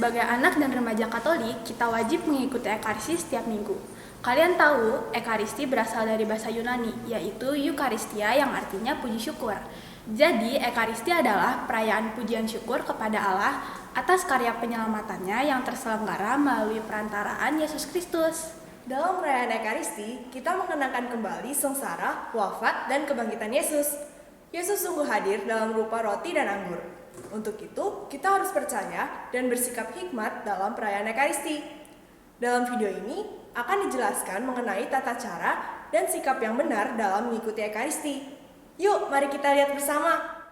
Sebagai anak dan remaja Katolik, kita wajib mengikuti Ekaristi setiap minggu. Kalian tahu, Ekaristi berasal dari bahasa Yunani, yaitu Eucharistia yang artinya puji syukur. Jadi, Ekaristi adalah perayaan pujian syukur kepada Allah atas karya penyelamatannya yang terselenggara melalui perantaraan Yesus Kristus. Dalam perayaan Ekaristi, kita mengenangkan kembali sengsara, wafat, dan kebangkitan Yesus. Yesus sungguh hadir dalam rupa roti dan anggur. Untuk itu, kita harus percaya dan bersikap hikmat dalam perayaan Ekaristi. Dalam video ini, akan dijelaskan mengenai tata cara dan sikap yang benar dalam mengikuti Ekaristi. Yuk, mari kita lihat bersama.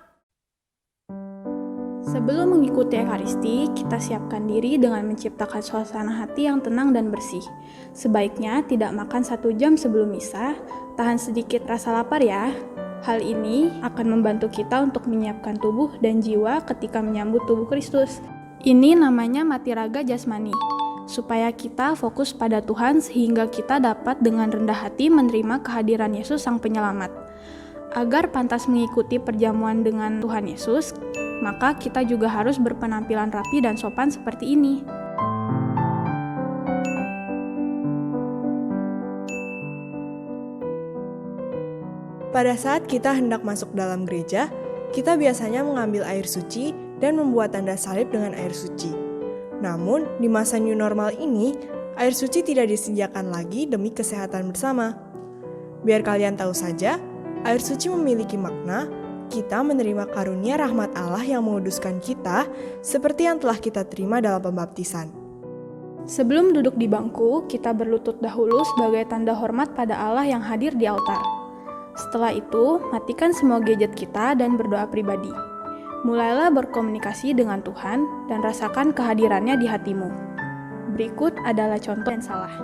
Sebelum mengikuti Ekaristi, kita siapkan diri dengan menciptakan suasana hati yang tenang dan bersih. Sebaiknya tidak makan 1 jam sebelum misa, tahan sedikit rasa lapar ya. Hal ini akan membantu kita untuk menyiapkan tubuh dan jiwa ketika menyambut tubuh Kristus. Ini namanya mati raga jasmani, supaya kita fokus pada Tuhan sehingga kita dapat dengan rendah hati menerima kehadiran Yesus Sang Penyelamat. Agar pantas mengikuti perjamuan dengan Tuhan Yesus, maka kita juga harus berpenampilan rapi dan sopan seperti ini. Pada saat kita hendak masuk dalam gereja, kita biasanya mengambil air suci dan membuat tanda salib dengan air suci. Namun, di masa new normal ini, air suci tidak disediakan lagi demi kesehatan bersama. Biar kalian tahu saja, air suci memiliki makna kita menerima karunia rahmat Allah yang menguduskan kita seperti yang telah kita terima dalam pembaptisan. Sebelum duduk di bangku, kita berlutut dahulu sebagai tanda hormat pada Allah yang hadir di altar. Setelah itu, matikan semua gadget kita dan berdoa pribadi. Mulailah berkomunikasi dengan Tuhan dan rasakan kehadirannya di hatimu. Berikut adalah contoh yang salah.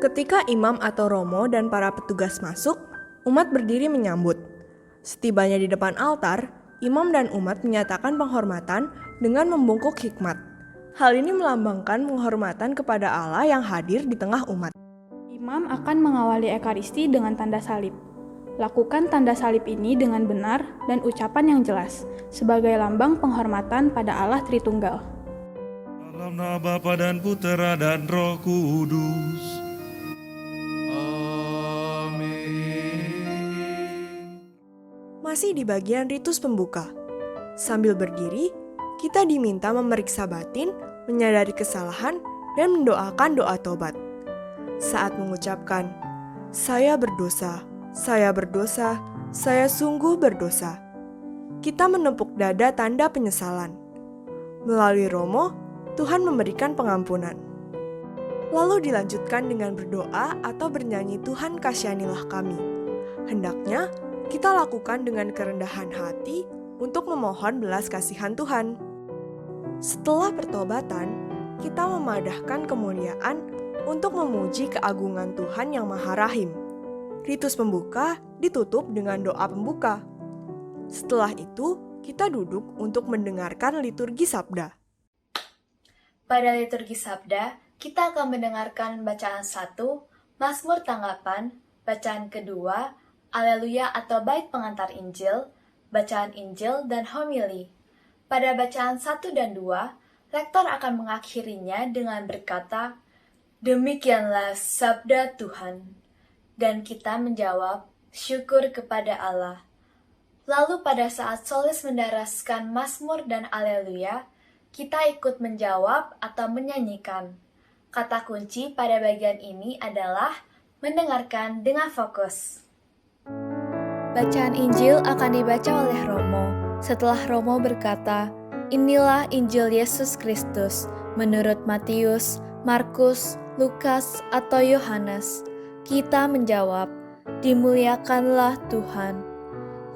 Ketika imam atau romo dan para petugas masuk, umat berdiri menyambut. Setibanya di depan altar, imam dan umat menyatakan penghormatan dengan membungkuk hikmat. Hal ini melambangkan penghormatan kepada Allah yang hadir di tengah umat. Imam akan mengawali Ekaristi dengan tanda salib. Lakukan tanda salib ini dengan benar dan ucapan yang jelas, sebagai lambang penghormatan pada Allah Tritunggal. Dalam nama Bapa dan Putera dan Roh Kudus. Masih di bagian ritus pembuka. Sambil berdiri, kita diminta memeriksa batin, menyadari kesalahan, dan mendoakan doa tobat. Saat mengucapkan, saya berdosa, saya sungguh berdosa. Kita menepuk dada tanda penyesalan. Melalui romo, Tuhan memberikan pengampunan. Lalu dilanjutkan dengan berdoa atau bernyanyi Tuhan kasihanilah kami. Hendaknya, kita lakukan dengan kerendahan hati untuk memohon belas kasihan Tuhan. Setelah pertobatan, kita memadahkan kemuliaan untuk memuji keagungan Tuhan yang Maha Rahim. Ritus pembuka ditutup dengan doa pembuka. Setelah itu, kita duduk untuk mendengarkan liturgi sabda. Pada liturgi sabda, kita akan mendengarkan bacaan 1, Mazmur tanggapan, bacaan kedua, Aleluya atau bait pengantar Injil, bacaan Injil, dan homili. Pada bacaan 1 dan 2, rektor akan mengakhirinya dengan berkata, demikianlah sabda Tuhan. Dan kita menjawab, syukur kepada Allah. Lalu pada saat solis mendaraskan Mazmur dan Aleluya, kita ikut menjawab atau menyanyikan. Kata kunci pada bagian ini adalah mendengarkan dengan fokus. Bacaan Injil akan dibaca oleh Romo. Setelah Romo berkata, inilah Injil Yesus Kristus menurut Matius, Markus, Lukas, atau Yohanes. Kita menjawab, dimuliakanlah Tuhan.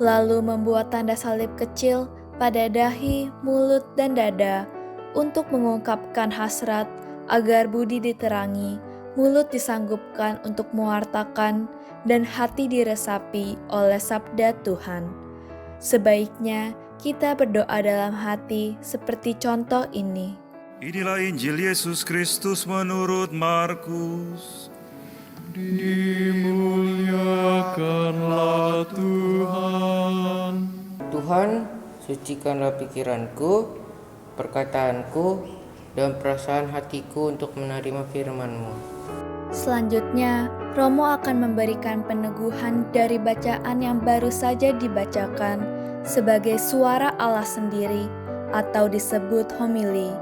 Lalu membuat tanda salib kecil pada dahi, mulut, dan dada untuk mengungkapkan hasrat agar budi diterangi, mulut disanggupkan untuk mewartakan, dan hati diresapi oleh sabda Tuhan. Sebaiknya kita berdoa dalam hati seperti contoh ini. Inilah Injil Yesus Kristus menurut Markus. Dimuliakanlah Tuhan. Tuhan, sucikanlah pikiranku, perkataanku, dan perasaan hatiku untuk menerima firman-Mu. Selanjutnya, Romo akan memberikan peneguhan dari bacaan yang baru saja dibacakan sebagai suara Allah sendiri atau disebut homili.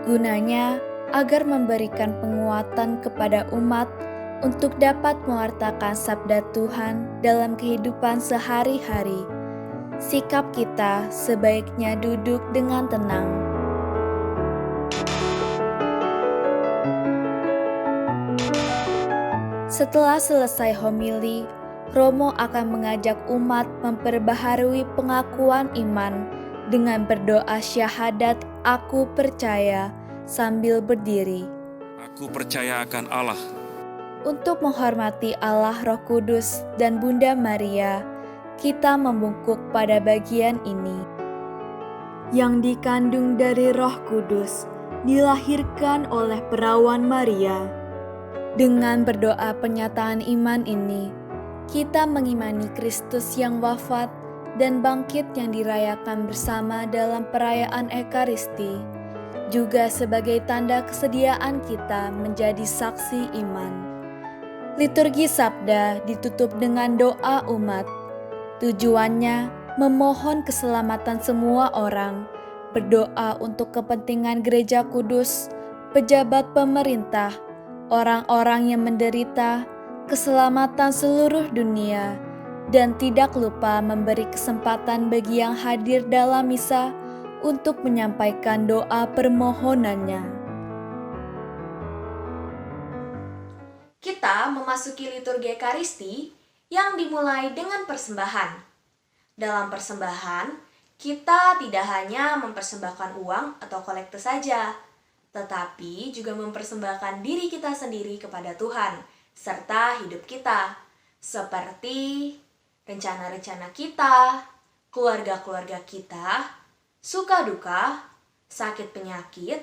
Gunanya agar memberikan penguatan kepada umat untuk dapat mewartakan sabda Tuhan dalam kehidupan sehari-hari. Sikap kita sebaiknya duduk dengan tenang. Setelah selesai homili, Romo akan mengajak umat memperbaharui pengakuan iman dengan berdoa syahadat "Aku percaya" sambil berdiri. Aku percaya akan Allah, Untuk menghormati Allah Roh Kudus dan Bunda Maria, kita membungkuk pada bagian ini. Yang dikandung dari Roh Kudus, dilahirkan oleh perawan Maria. Dengan berdoa penyataan iman ini, kita mengimani Kristus yang wafat dan bangkit yang dirayakan bersama dalam perayaan Ekaristi, juga sebagai tanda kesediaan kita menjadi saksi iman. Liturgi Sabda ditutup dengan doa umat. Tujuannya memohon keselamatan semua orang, berdoa untuk kepentingan Gereja Kudus, pejabat pemerintah, orang-orang yang menderita, keselamatan seluruh dunia, dan tidak lupa memberi kesempatan bagi yang hadir dalam misa untuk menyampaikan doa permohonannya. Kita memasuki liturgi Ekaristi yang dimulai dengan persembahan. Dalam persembahan, kita tidak hanya mempersembahkan uang atau kolekte saja, tetapi juga mempersembahkan diri kita sendiri kepada Tuhan, serta hidup kita, seperti rencana-rencana kita, keluarga-keluarga kita, suka duka, sakit penyakit,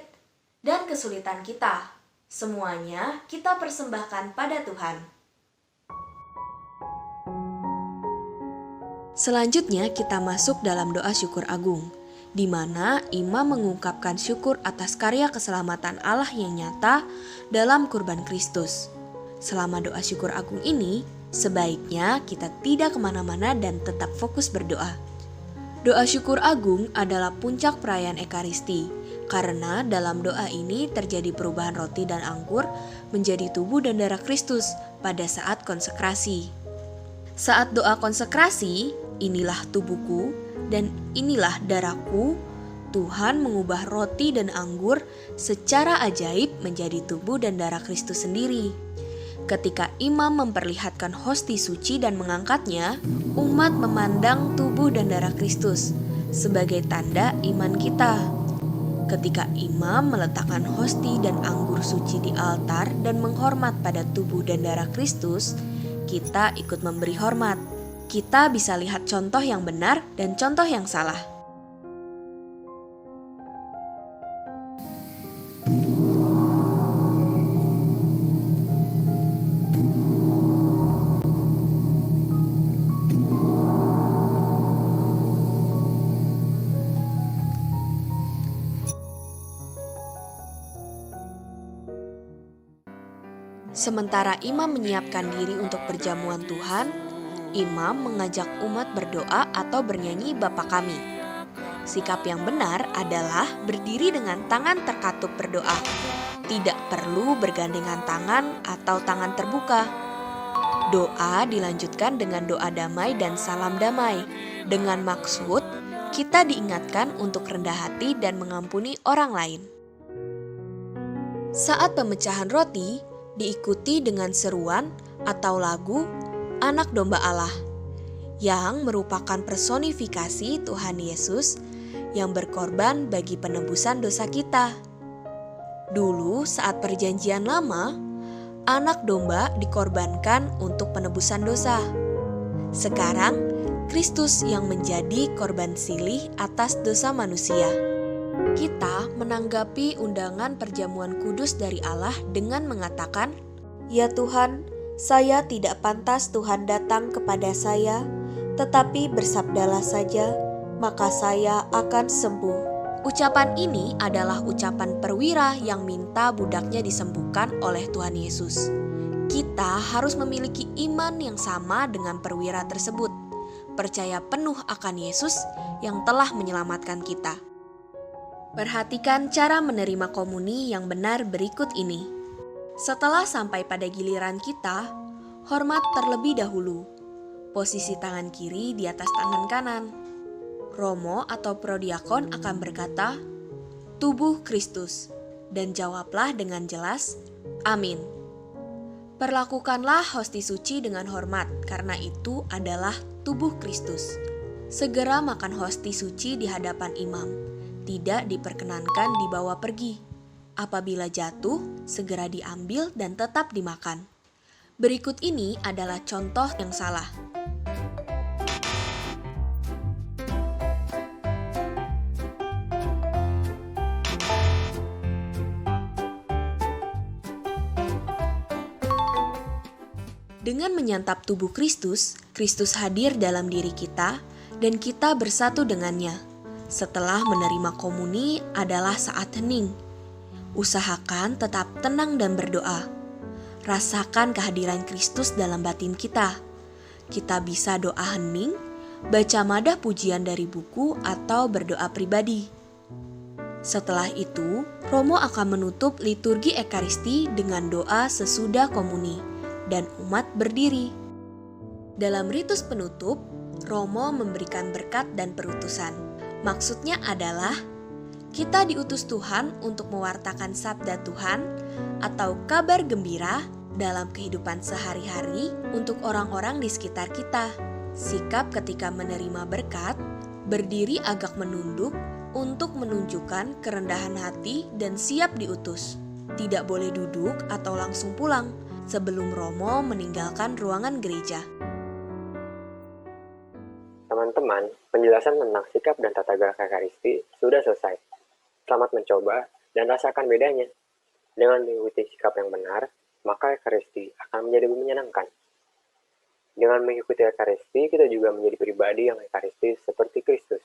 dan kesulitan kita. Semuanya kita persembahkan pada Tuhan. Selanjutnya kita masuk dalam doa syukur agung, di mana imam mengungkapkan syukur atas karya keselamatan Allah yang nyata dalam kurban Kristus. Selama doa syukur agung ini, sebaiknya kita tidak kemana-mana dan tetap fokus berdoa. Doa syukur agung adalah puncak perayaan Ekaristi, karena dalam doa ini terjadi perubahan roti dan anggur menjadi tubuh dan darah Kristus pada saat konsekrasi. Saat doa konsekrasi, inilah tubuhku dan inilah darahku, Tuhan mengubah roti dan anggur secara ajaib menjadi tubuh dan darah Kristus sendiri. Ketika imam memperlihatkan hosti suci dan mengangkatnya, umat memandang tubuh dan darah Kristus sebagai tanda iman kita. Ketika imam meletakkan hosti dan anggur suci di altar dan menghormat pada tubuh dan darah Kristus, kita ikut memberi hormat. Kita bisa lihat contoh yang benar dan contoh yang salah. Sementara imam menyiapkan diri untuk perjamuan Tuhan, imam mengajak umat berdoa atau bernyanyi Bapa Kami. Sikap yang benar adalah berdiri dengan tangan terkatup berdoa. Tidak perlu bergandengan tangan atau tangan terbuka. Doa dilanjutkan dengan doa damai dan salam damai. Dengan maksud, kita diingatkan untuk rendah hati dan mengampuni orang lain. Saat pemecahan roti, diikuti dengan seruan atau lagu Anak Domba Allah, yang merupakan personifikasi Tuhan Yesus yang berkorban bagi penebusan dosa kita. Dulu saat perjanjian lama, anak domba dikorbankan untuk penebusan dosa. Sekarang, Kristus yang menjadi korban silih atas dosa manusia. Kita menanggapi undangan perjamuan kudus dari Allah dengan mengatakan, "Ya Tuhan, Saya tidak pantas Tuhan datang kepada saya, tetapi bersabdalah saja, maka saya akan sembuh. Ucapan ini adalah ucapan perwira yang minta budaknya disembuhkan oleh Tuhan Yesus. Kita harus memiliki iman yang sama dengan perwira tersebut, percaya penuh akan Yesus yang telah menyelamatkan kita. Perhatikan cara menerima komuni yang benar berikut ini. Setelah sampai pada giliran kita, hormat terlebih dahulu. Posisi tangan kiri di atas tangan kanan. Romo atau prodiakon akan berkata, "Tubuh Kristus," dan jawablah dengan jelas, "Amin." Perlakukanlah hosti suci dengan hormat, karena itu adalah tubuh Kristus. Segera makan hosti suci di hadapan imam. Tidak diperkenankan dibawa pergi. Apabila jatuh, segera diambil dan tetap dimakan. Berikut ini adalah contoh yang salah. Dengan menyantap tubuh Kristus, Kristus hadir dalam diri kita dan kita bersatu dengannya. Setelah menerima komuni adalah saat hening. Usahakan tetap tenang dan berdoa. Rasakan kehadiran Kristus dalam batin kita. Kita bisa doa hening, baca madah pujian dari buku atau berdoa pribadi. Setelah itu, Romo akan menutup liturgi Ekaristi dengan doa sesudah komuni dan umat berdiri. Dalam ritus penutup, Romo memberikan berkat dan perutusan. Maksudnya adalah kita diutus Tuhan untuk mewartakan sabda Tuhan atau kabar gembira dalam kehidupan sehari-hari untuk orang-orang di sekitar kita. Sikap ketika menerima berkat, berdiri agak menunduk untuk menunjukkan kerendahan hati dan siap diutus. Tidak boleh duduk atau langsung pulang sebelum Romo meninggalkan ruangan gereja. Teman-teman, penjelasan tentang sikap dan tata gerak Ekaristi sudah selesai. Selamat mencoba dan rasakan bedanya. Dengan mengikuti sikap yang benar, maka Ekaristi akan menjadi lebih menyenangkan. Dengan mengikuti Ekaristi, kita juga menjadi pribadi yang Ekaristi seperti Kristus.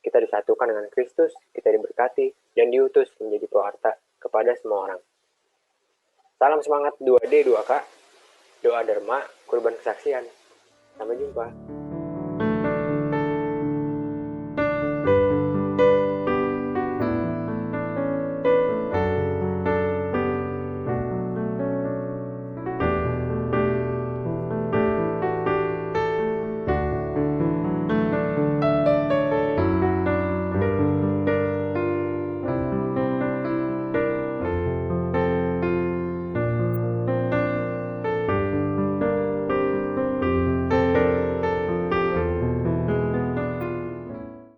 Kita disatukan dengan Kristus, kita diberkati, dan diutus menjadi pewarta kepada semua orang. Salam semangat 2D 2K, doa Dharma, kurban kesaksian. Sampai jumpa.